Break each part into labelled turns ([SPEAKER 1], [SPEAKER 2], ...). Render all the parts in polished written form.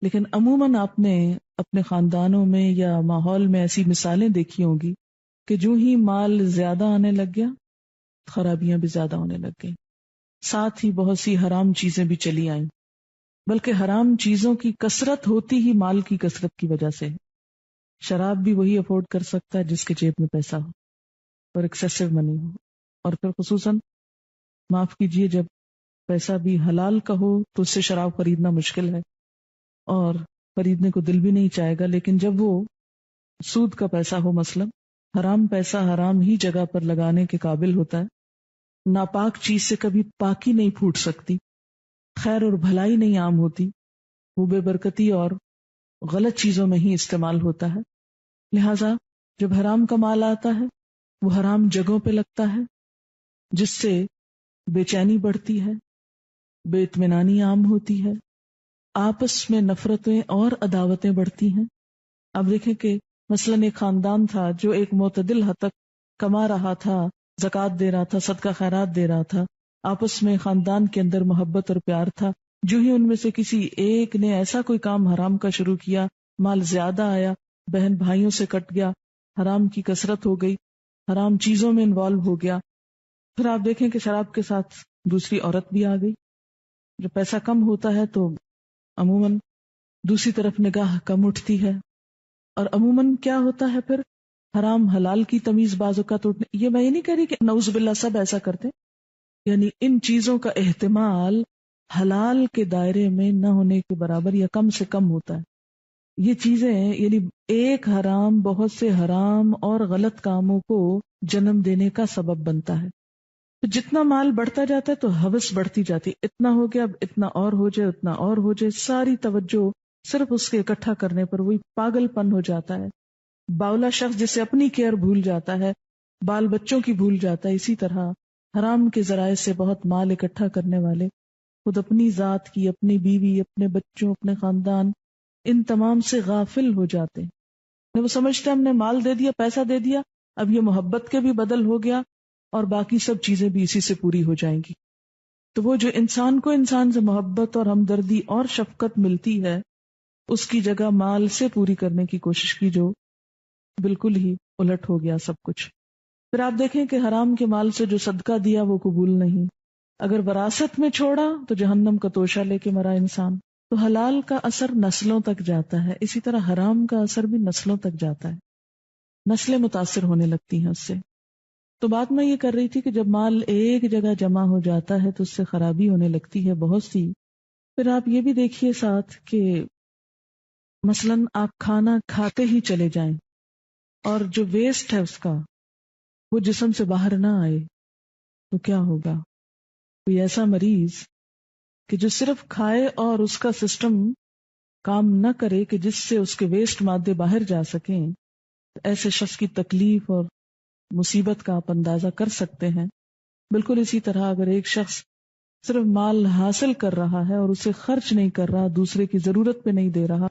[SPEAKER 1] لیکن عموماً آپ نے اپنے خاندانوں میں یا ماحول میں ایسی مثالیں دیکھی ہوں گی کہ جو ہی مال زیادہ آنے لگ گیا خرابیاں بھی زیادہ ہونے لگ گئیں، ساتھ ہی بہت سی حرام چیزیں بھی چلی آئیں، بلکہ حرام چیزوں کی کثرت ہوتی ہی مال کی کثرت کی وجہ سے ہے۔ شراب بھی وہی افورڈ کر سکتا ہے جس کے جیب میں پیسہ ہو اور ایکسیسو منی ہو، اور پھر خصوصاً معاف کیجئے جب پیسہ بھی حلال کا ہو تو اس سے شراب خریدنا مشکل ہے اور خریدنے کو دل بھی نہیں چاہے گا، لیکن جب وہ سود کا پیسہ ہو مثلا، حرام پیسہ حرام ہی جگہ پر لگانے کے قابل ہوتا ہے۔ ناپاک چیز سے کبھی پاکی نہیں پھوٹ سکتی، خیر اور بھلائی نہیں عام ہوتی، وہ بے برکتی اور غلط چیزوں میں ہی استعمال ہوتا ہے۔ لہذا جب حرام کا مال آتا ہے وہ حرام جگہوں پہ لگتا ہے، جس سے بے چینی بڑھتی ہے، بے اطمینانی عام ہوتی ہے، آپس میں نفرتیں اور عداوتیں بڑھتی ہیں۔ اب دیکھیں کہ مثلاً ایک خاندان تھا جو ایک معتدل حد تک کما رہا تھا، زکوٰۃ دے رہا تھا، صدقہ خیرات دے رہا تھا، آپس میں خاندان کے اندر محبت اور پیار تھا، جو ہی ان میں سے کسی ایک نے ایسا کوئی کام حرام کا شروع کیا، مال زیادہ آیا، بہن بھائیوں سے کٹ گیا، حرام کی کثرت ہو گئی، حرام چیزوں میں انوالو ہو گیا، پھر آپ دیکھیں کہ شراب کے ساتھ دوسری عورت بھی آ گئی۔ جب پیسہ کم ہوتا ہے تو عموماً دوسری طرف نگاہ کم اٹھتی ہے، اور عموماً کیا ہوتا ہے پھر حرام حلال کی تمیز بعض اوقات اٹھنے، یہ میں یہ نہیں کہہ رہی کہ نعوذ باللہ سب ایسا کرتے، یعنی ان چیزوں کا احتمال حلال کے دائرے میں نہ ہونے کے برابر یا کم سے کم ہوتا ہے۔ یہ چیزیں یعنی ایک حرام بہت سے حرام اور غلط کاموں کو جنم دینے کا سبب بنتا ہے۔ تو جتنا مال بڑھتا جاتا ہے تو ہوس بڑھتی جاتی، اتنا ہو گیا اب اتنا اور ہو جائے، اتنا اور ہو جائے، ساری توجہ صرف اس کے اکٹھا کرنے پر، وہی پاگل پن ہو جاتا ہے۔ باولا شخص جسے اپنی کیئر بھول جاتا ہے، بال بچوں کی بھول جاتا ہے، اسی طرح حرام کے ذرائع سے بہت مال اکٹھا کرنے والے خود اپنی ذات کی، اپنی بیوی، اپنے بچوں، اپنے خاندان، ان تمام سے غافل ہو جاتے ہیں۔ وہ سمجھتے ہیں ہم نے مال دے دیا، پیسہ دے دیا، اب یہ محبت کے بھی بدل ہو گیا اور باقی سب چیزیں بھی اسی سے پوری ہو جائیں گی۔ تو وہ جو انسان کو انسان سے محبت اور ہمدردی اور شفقت ملتی ہے، اس کی جگہ مال سے پوری کرنے کی کوشش کی، جو بالکل ہی الٹ ہو گیا سب کچھ۔ پھر آپ دیکھیں کہ حرام کے مال سے جو صدقہ دیا وہ قبول نہیں، اگر وراثت میں چھوڑا تو جہنم کا توشہ لے کے مرا انسان۔ تو حلال کا اثر نسلوں تک جاتا ہے، اسی طرح حرام کا اثر بھی نسلوں تک جاتا ہے، نسلیں متاثر ہونے لگتی ہیں اس سے۔ تو بات میں یہ کر رہی تھی کہ جب مال ایک جگہ جمع ہو جاتا ہے تو اس سے خرابی ہونے لگتی ہے بہت سی۔ پھر آپ یہ بھی دیکھیے ساتھ کہ مثلاً آپ کھانا کھاتے ہی چلے جائیں اور جو ویسٹ ہے اس کا وہ جسم سے باہر نہ آئے تو کیا ہوگا؟ کوئی ایسا مریض کہ جو صرف کھائے اور اس کا سسٹم کام نہ کرے کہ جس سے اس کے ویسٹ مادے باہر جا سکیں، ایسے شخص کی تکلیف اور مصیبت کا آپ اندازہ کر سکتے ہیں۔ بالکل اسی طرح اگر ایک شخص صرف مال حاصل کر رہا ہے اور اسے خرچ نہیں کر رہا، دوسرے کی ضرورت پہ نہیں دے رہا،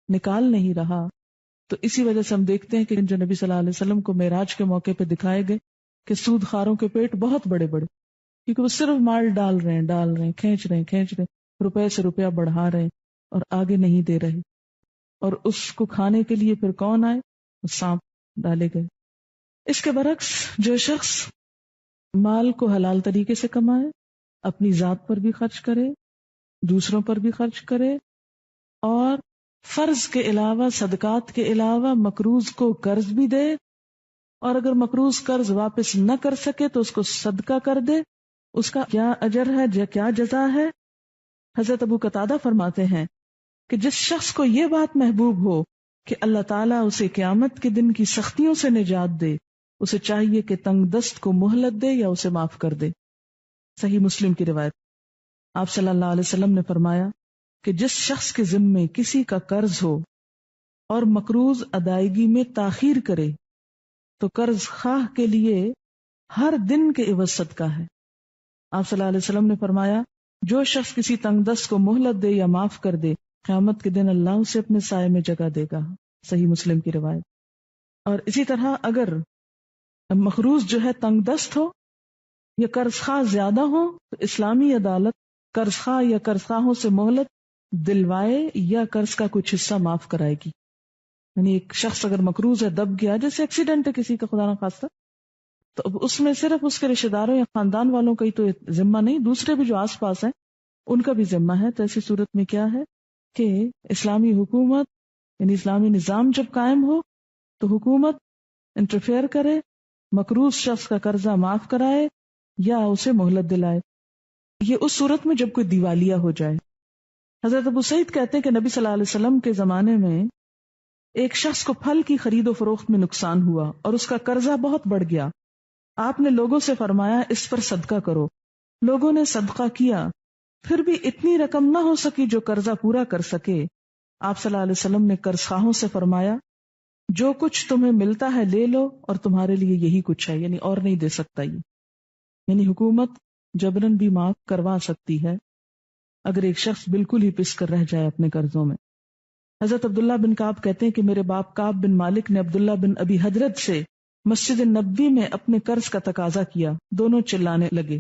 [SPEAKER 1] نکال نہیں رہا، تو اسی وجہ سے ہم دیکھتے ہیں کہ جو نبی صلی اللہ علیہ وسلم کو معراج کے موقع پہ دکھائے گئے کہ سود خاروں کے پیٹ بہت بڑے بڑے، کیونکہ وہ صرف مال ڈال رہے ہیں، کھینچ رہے ہیں، روپے سے روپیہ بڑھا رہے ہیں اور آگے نہیں دے رہے، اور اس کو کھانے کے لیے پھر کون آئے؟ سانپ ڈالے گئے۔ اس کے برعکس جو شخص مال کو حلال طریقے سے کمائے، اپنی ذات پر بھی خرچ کرے، دوسروں پر بھی خرچ کرے، اور فرض کے علاوہ، صدقات کے علاوہ مقروض کو قرض بھی دے، اور اگر مقروض قرض واپس نہ کر سکے تو اس کو صدقہ کر دے، اس کا کیا اجر ہے، کیا جزا ہے؟ حضرت ابو قتادہ فرماتے ہیں کہ جس شخص کو یہ بات محبوب ہو کہ اللہ تعالیٰ اسے قیامت کے دن کی سختیوں سے نجات دے، اسے چاہیے کہ تنگ دست کو مہلت دے یا اسے معاف کر دے۔ صحیح مسلم کی روایت۔ آپ صلی اللہ علیہ وسلم نے فرمایا کہ جس شخص کے ذمے کسی کا قرض ہو اور مقروض ادائیگی میں تاخیر کرے تو قرض خواہ کے لیے ہر دن کے عوض صدقہ ہے۔ آپ صلی اللہ علیہ وسلم نے فرمایا جو شخص کسی تنگ دست کو مہلت دے یا معاف کر دے، قیامت کے دن اللہ اسے اپنے سائے میں جگہ دے گا۔ صحیح مسلم کی روایت۔ اور اسی طرح اگر مقروض جو ہے تنگ دست ہو یا قرض خواہ زیادہ ہو تو اسلامی عدالت قرض خواہ یا قرض خواہوں سے مہلت دلوائے یا قرض کا کچھ حصہ معاف کرائے گی. یعنی ایک شخص اگر مقروض ہے، دب گیا، جیسے ایکسیڈنٹ ہے کسی کا خدا نہ خواستہ، تو اب اس میں صرف اس کے رشتے داروں یا خاندان والوں کا ہی تو ذمہ نہیں، دوسرے بھی جو آس پاس ہیں ان کا بھی ذمہ ہے. تو ایسی صورت میں کیا ہے کہ اسلامی حکومت یعنی اسلامی نظام جب قائم ہو تو حکومت انٹرفیئر کرے، مقروض شخص کا قرضہ معاف کرائے یا اسے مہلت دلائے. یہ اس صورت میں جب کوئی دیوالیہ ہو جائے. حضرت ابو سعید کہتے ہیں کہ نبی صلی اللہ علیہ وسلم کے زمانے میں ایک شخص کو پھل کی خرید و فروخت میں نقصان ہوا اور اس کا قرضہ بہت بڑھ گیا. آپ نے لوگوں سے فرمایا اس پر صدقہ کرو. لوگوں نے صدقہ کیا، پھر بھی اتنی رقم نہ ہو سکی جو قرضہ پورا کر سکے. آپ صلی اللہ علیہ وسلم نے قرض خواہوں سے فرمایا جو کچھ تمہیں ملتا ہے لے لو اور تمہارے لیے یہی کچھ ہے، یعنی اور نہیں دے سکتا. یہ یعنی حکومت جبرن بھی معاف کروا سکتی ہے اگر ایک شخص بالکل ہی پس کر رہ جائے اپنے قرضوں میں. حضرت عبداللہ بن کعب کہتے ہیں کہ میرے باپ کعب بن مالک نے عبداللہ بن ابی حضرت سے مسجد نبوی میں اپنے قرض کا تقاضا کیا. دونوں چلانے لگے.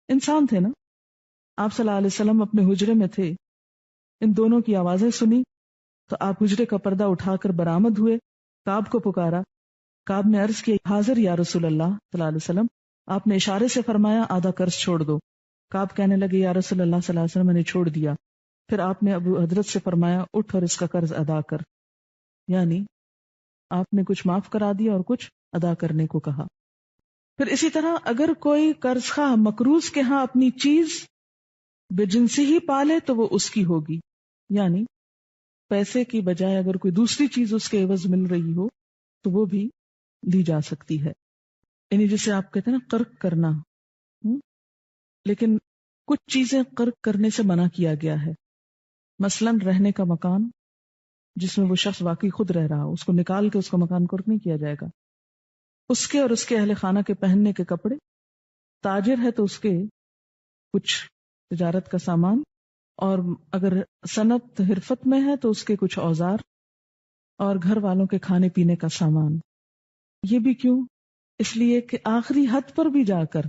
[SPEAKER 1] انسان تھے نا. آپ صلی اللہ علیہ وسلم اپنے حجرے میں تھے، ان دونوں کی آوازیں سنی تو آپ حجرے کا پردہ اٹھا کر برآمد ہوئے. کعب کو پکارا. کعب نے عرض کی حاضر یا رسول اللہ صلی اللہ علیہ وسلم. آپ نے اشارے سے فرمایا آدھا قرض چھوڑ دو. کعب کہنے لگے یا رسول اللہ صلی اللہ علیہ وسلم میں نے چھوڑ دیا. پھر آپ نے ابو حضرت سے فرمایا اٹھ اور اس کا قرض ادا کر. یعنی آپ نے کچھ معاف کرا دیا اور کچھ ادا کرنے کو کہا. پھر اسی طرح اگر کوئی قرض خواہ مقروض کے ہاں اپنی چیز بے جنسی ہی پالے تو وہ اس کی ہوگی. یعنی پیسے کی بجائے اگر کوئی دوسری چیز اس کے عوض مل رہی ہو تو وہ بھی دی جا سکتی ہے. یعنی جسے آپ کہتے ہیں نا قرض کرنا. لیکن کچھ چیزیں قرض کرنے سے منع کیا گیا ہے. مثلا رہنے کا مکان جس میں وہ شخص واقعی خود رہ رہا ہو، اس کو نکال کے اس کا مکان قرض نہیں کیا جائے گا. اس کے اور اس کے اہل خانہ کے پہننے کے کپڑے. تاجر ہے تو اس کے کچھ تجارت کا سامان، اور اگر صنعت حرفت میں ہے تو اس کے کچھ اوزار، اور گھر والوں کے کھانے پینے کا سامان. یہ بھی کیوں؟ اس لیے کہ آخری حد پر بھی جا کر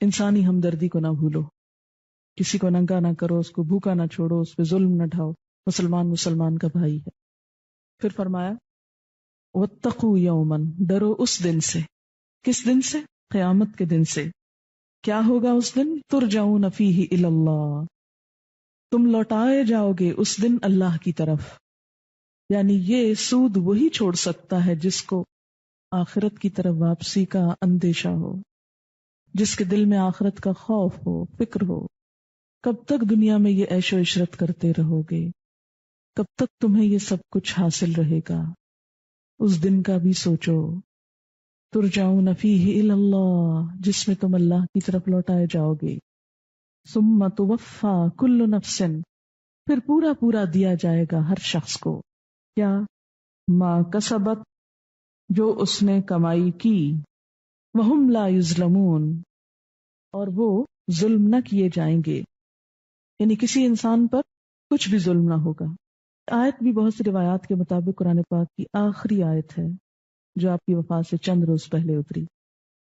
[SPEAKER 1] انسانی ہمدردی کو نہ بھولو. کسی کو ننگا نہ کرو، اس کو بھوکا نہ چھوڑو، اس پہ ظلم نہ ڈھاؤ. مسلمان کا بھائی ہے. پھر فرمایا واتقوا یوما، ڈرو اس دن سے. کس دن سے؟ قیامت کے دن سے. کیا ہوگا اس دن؟ ترجعون فیہ الی اللہ، تم لوٹائے جاؤ گے اس دن اللہ کی طرف. یعنی یہ سود وہی چھوڑ سکتا ہے جس کو آخرت کی طرف واپسی کا اندیشہ ہو، جس کے دل میں آخرت کا خوف ہو، فکر ہو. کب تک دنیا میں یہ عیش و عشرت کرتے رہو گے؟ کب تک تمہیں یہ سب کچھ حاصل رہے گا؟ اس دن کا بھی سوچو. ترجعون فیہ الی اللہ، جس میں تم اللہ کی طرف لوٹائے جاؤ گے. ثم توفی کل نفس، پھر پورا پورا دیا جائے گا ہر شخص کو. کیا؟ ما کسبت، جو اس نے کمائی کی. وہم لا یظلمون، اور وہ ظلم نہ کیے جائیں گے. یعنی کسی انسان پر کچھ بھی ظلم نہ ہوگا. آیت بھی بہت سی روایات کے مطابق قرآن پاک کی آخری آیت ہے جو آپ کی وفات سے چند روز پہلے اتری.